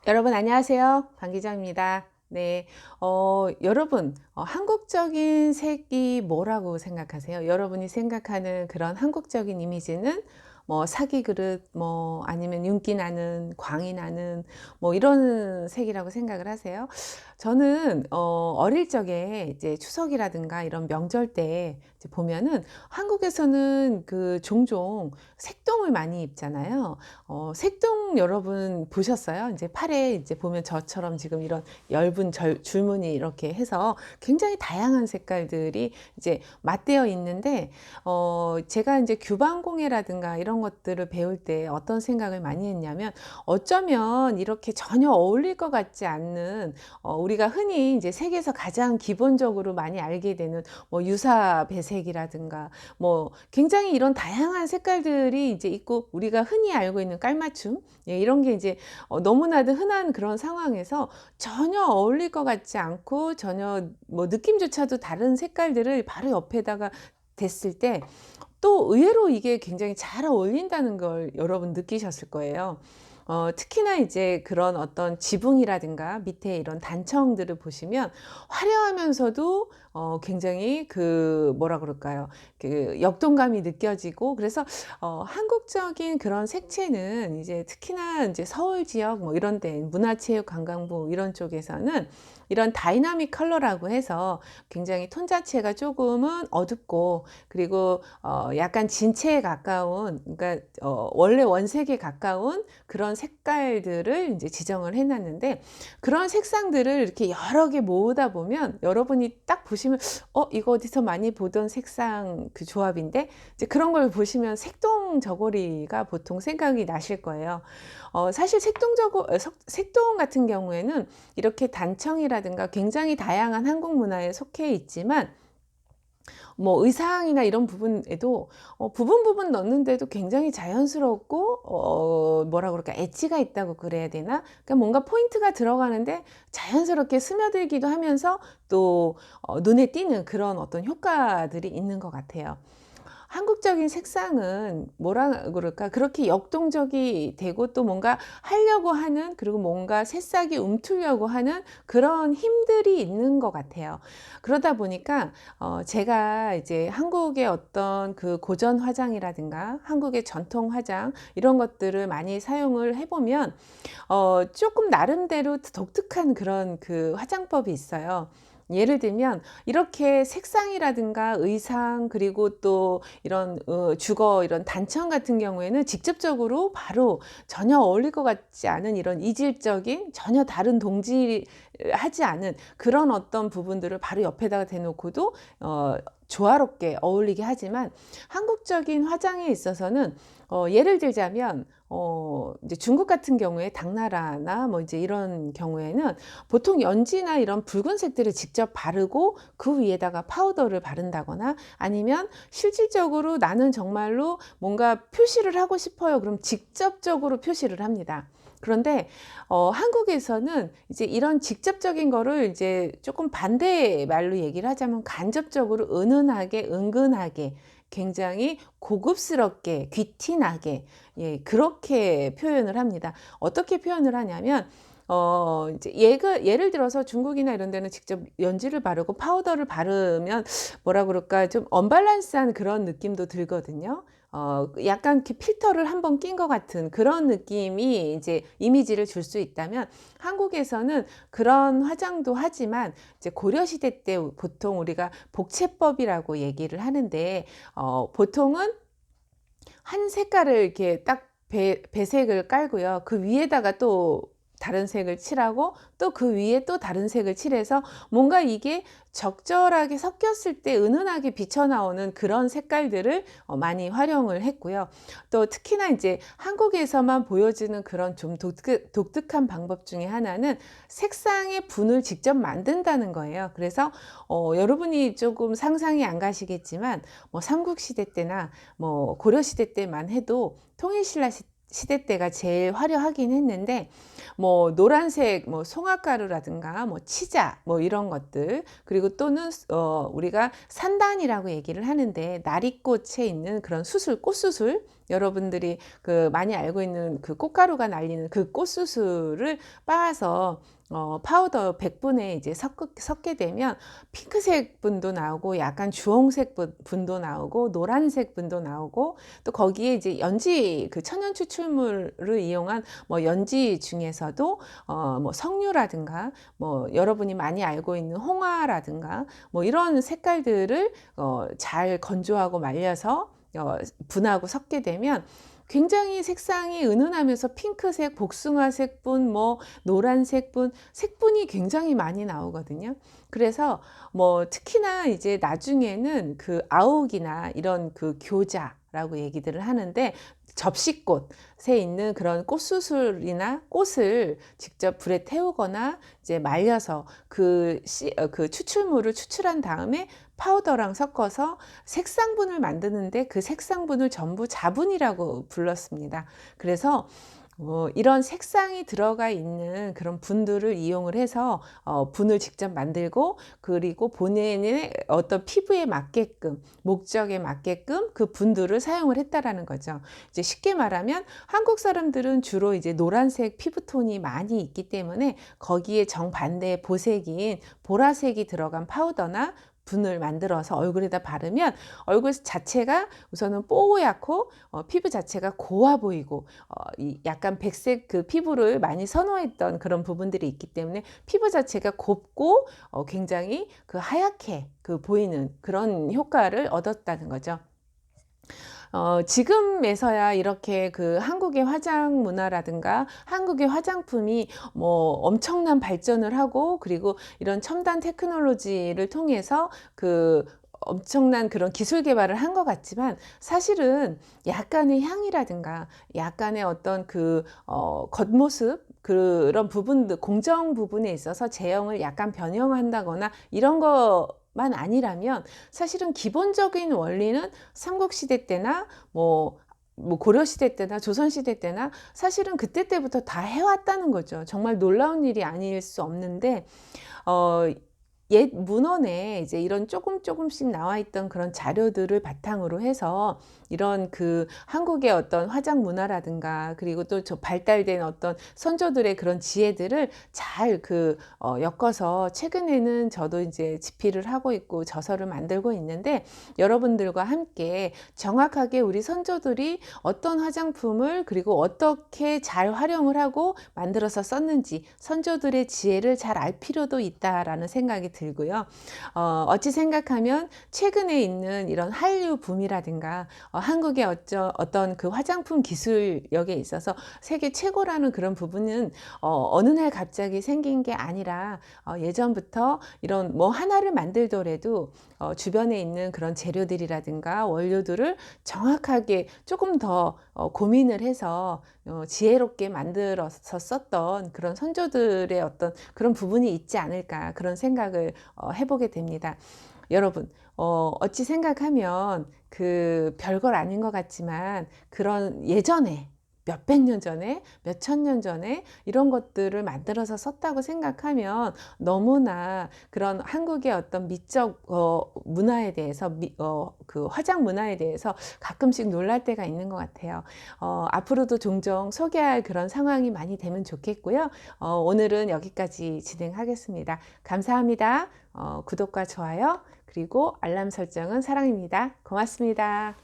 여러분 안녕하세요. 방 기자입니다. 네. 여러분, 한국적인 색이 뭐라고 생각하세요? 여러분이 생각하는 그런 한국적인 이미지는 뭐 사기 그릇, 뭐 아니면 윤기 나는, 광이 나는 뭐 이런 색이라고 생각을 하세요? 저는 어릴 적에 이제 추석이라든가 이런 명절 때 이제 보면은 한국에서는 그 종종 색동을 많이 입잖아요. 색동 여러분 보셨어요? 이제 팔에 이제 보면 저처럼 지금 이런 엷은 줄무늬 이렇게 해서 굉장히 다양한 색깔들이 이제 맞대어 있는데, 제가 이제 규방공예라든가 이런 것들을 배울 때 어떤 생각을 많이 했냐면, 어쩌면 이렇게 전혀 어울릴 것 같지 않는, 우리가 흔히 이제 색에서 가장 기본적으로 많이 알게 되는 뭐 유사 배색이라든가 뭐 굉장히 이런 다양한 색깔들이 이제 있고, 우리가 흔히 알고 있는 깔맞춤, 예, 이런 게 이제 너무나도 흔한 그런 상황에서 전혀 어울릴 것 같지 않고 전혀 뭐 느낌조차도 다른 색깔들을 바로 옆에다가 댔을 때 또 의외로 이게 굉장히 잘 어울린다는 걸 여러분 느끼셨을 거예요. 특히나 이제 그런 어떤 지붕이라든가 밑에 이런 단청들을 보시면 화려하면서도 굉장히 그 뭐라 그럴까요? 그 역동감이 느껴지고, 그래서 한국적인 그런 색채는 이제 특히나 이제 서울 지역 뭐 이런 데 문화체육관광부 이런 쪽에서는 이런 다이나믹 컬러라고 해서 굉장히 톤 자체가 조금은 어둡고, 그리고 약간 진체에 가까운, 그러니까 원래 원색에 가까운 그런 색깔들을 이제 지정을 해 놨는데, 그런 색상들을 이렇게 여러 개 모으다 보면 여러분이 딱 보시면 이거 어디서 많이 보던 색상 그 조합인데, 이제 그런 걸 보시면 색동 저고리가 보통 생각이 나실 거예요. 사실 색동 같은 경우에는 이렇게 단청이라든가 굉장히 다양한 한국 문화에 속해 있지만, 뭐 의상이나 이런 부분에도 부분 넣는데도 굉장히 자연스럽고, 뭐라 그럴까, 엣지가 있다고 그래야 되나? 그러니까 뭔가 포인트가 들어가는데 자연스럽게 스며들기도 하면서 또 눈에 띄는 그런 어떤 효과들이 있는 것 같아요. 한국적인 색상은 뭐라 그럴까? 그렇게 역동적이 되고 또 뭔가 하려고 하는, 그리고 뭔가 새싹이 움트려고 하는 그런 힘들이 있는 것 같아요. 그러다 보니까 제가 이제 한국의 어떤 그 고전 화장이라든가 한국의 전통 화장 이런 것들을 많이 사용을 해보면 조금 나름대로 독특한 그런 그 화장법이 있어요. 예를 들면 이렇게 색상이라든가 의상, 그리고 또 이런 주거 이런 단청 같은 경우에는 직접적으로 바로 전혀 어울릴 것 같지 않은 이런 이질적인, 전혀 다른 동질하지 않은 그런 어떤 부분들을 바로 옆에다가 대놓고도 조화롭게 어울리게 하지만, 한국적인 화장에 있어서는 예를 들자면 이제 중국 같은 경우에 당나라나 뭐 이제 이런 경우에는 보통 연지나 이런 붉은색들을 직접 바르고 그 위에다가 파우더를 바른다거나, 아니면 실질적으로 나는 정말로 뭔가 표시를 하고 싶어요. 그럼 직접적으로 표시를 합니다. 그런데 한국에서는 이제 이런 직접적인 거를 이제 조금 반대 말로 얘기를 하자면 간접적으로 은은하게, 은근하게, 굉장히 고급스럽게, 귀티나게, 예, 그렇게 표현을 합니다. 어떻게 표현을 하냐면, 이제 예를 들어서 중국이나 이런 데는 직접 연지를 바르고 파우더를 바르면 뭐라 그럴까, 좀 언밸런스한 그런 느낌도 들거든요. 약간 이렇게 필터를 한번 낀 것 같은 그런 느낌이 이제 이미지를 줄 수 있다면, 한국에서는 그런 화장도 하지만 이제 고려시대 때 보통 우리가 복채법이라고 얘기를 하는데, 보통은 한 색깔을 이렇게 딱 배색을 깔고요. 그 위에다가 또 다른 색을 칠하고 또 그 위에 또 다른 색을 칠해서 뭔가 이게 적절하게 섞였을 때 은은하게 비쳐나오는 그런 색깔들을 많이 활용을 했고요. 또 특히나 이제 한국에서만 보여지는 그런 좀 독특한 방법 중에 하나는 색상의 분을 직접 만든다는 거예요. 그래서 여러분이 조금 상상이 안 가시겠지만, 뭐 삼국시대 때나 뭐 고려시대 때만 해도 통일신라 시대 때가 제일 화려하긴 했는데, 뭐 노란색 뭐 송화가루라든가 뭐 치자 뭐 이런 것들, 그리고 또는 우리가 산단이라고 얘기를 하는데 나리꽃에 있는 그런 수술, 꽃수술, 여러분들이 그 많이 알고 있는 그 꽃가루가 날리는 그 꽃수수를 빻아서 파우더 100분에 이제 섞게 되면 핑크색 분도 나오고 약간 주홍색 분도 나오고 노란색 분도 나오고, 또 거기에 이제 연지 그 천연 추출물을 이용한 뭐 연지 중에서도 뭐 석류라든가 뭐 여러분이 많이 알고 있는 홍화라든가 뭐 이런 색깔들을 잘 건조하고 말려서 분하고 섞게 되면 굉장히 색상이 은은하면서 핑크색, 복숭아색 분, 뭐 노란색 분, 색분이 굉장히 많이 나오거든요. 그래서 뭐 특히나 이제 나중에는 그 아욱이나 이런 그 교자라고 얘기들을 하는데, 접시꽃에 있는 그런 꽃수술이나 꽃을 직접 불에 태우거나 이제 말려서 그 추출물을 추출한 다음에 파우더랑 섞어서 색상분을 만드는데, 그 색상분을 전부 자분이라고 불렀습니다. 그래서 이런 색상이 들어가 있는 그런 분들을 이용을 해서 분을 직접 만들고, 그리고 본인의 어떤 피부에 맞게끔, 목적에 맞게끔 그 분들을 사용을 했다라는 거죠. 이제 쉽게 말하면 한국 사람들은 주로 이제 노란색 피부톤이 많이 있기 때문에 거기에 정반대의 보색인 보라색이 들어간 파우더나 분을 만들어서 얼굴에다 바르면 얼굴 자체가 우선은 뽀얗고 피부 자체가 고와 보이고, 약간 백색 그 피부를 많이 선호했던 그런 부분들이 있기 때문에 피부 자체가 곱고 굉장히 그 하얗게 그 보이는 그런 효과를 얻었다는 거죠. 지금에서야 이렇게 그 한국의 화장 문화라든가 한국의 화장품이 뭐 엄청난 발전을 하고, 그리고 이런 첨단 테크놀로지를 통해서 그 엄청난 그런 기술 개발을 한 것 같지만, 사실은 약간의 향이라든가 약간의 어떤 그 겉모습, 그런 부분들, 공정 부분에 있어서 제형을 약간 변형한다거나 이런 거만 아니라면, 사실은 기본적인 원리는 삼국시대 때나 뭐 고려시대 때나 조선시대 때나 사실은 그때 때부터 다 해왔다는 거죠. 정말 놀라운 일이 아닐 수 없는데, 옛 문헌에 이제 이런 조금씩 나와 있던 그런 자료들을 바탕으로 해서 이런 그 한국의 어떤 화장 문화라든가, 그리고 또 저 발달된 어떤 선조들의 그런 지혜들을 잘 엮어서 최근에는 저도 이제 집필을 하고 있고 저서를 만들고 있는데, 여러분들과 함께 정확하게 우리 선조들이 어떤 화장품을 그리고 어떻게 잘 활용을 하고 만들어서 썼는지 선조들의 지혜를 잘 알 필요도 있다라는 생각이 들고요. 어찌 생각하면 최근에 있는 이런 한류 붐이라든가 한국의 어떤 그 화장품 기술력에 있어서 세계 최고라는 그런 부분은 어느 날 갑자기 생긴 게 아니라 예전부터 이런 뭐 하나를 만들더라도 주변에 있는 그런 재료들이라든가 원료들을 정확하게 조금 더 고민을 해서 지혜롭게 만들어서 썼던 그런 선조들의 어떤 그런 부분이 있지 않을까, 그런 생각을 해보게 됩니다. 여러분, 어찌 생각하면 그 별걸 아닌 것 같지만, 그런 예전에 몇백 년 전에, 몇천 년 전에 이런 것들을 만들어서 썼다고 생각하면 너무나 그런 한국의 어떤 미적 문화에 대해서, 그 화장 문화에 대해서 가끔씩 놀랄 때가 있는 것 같아요. 앞으로도 종종 소개할 그런 상황이 많이 되면 좋겠고요. 오늘은 여기까지 진행하겠습니다. 감사합니다. 구독과 좋아요, 그리고 알람 설정은 사랑입니다. 고맙습니다.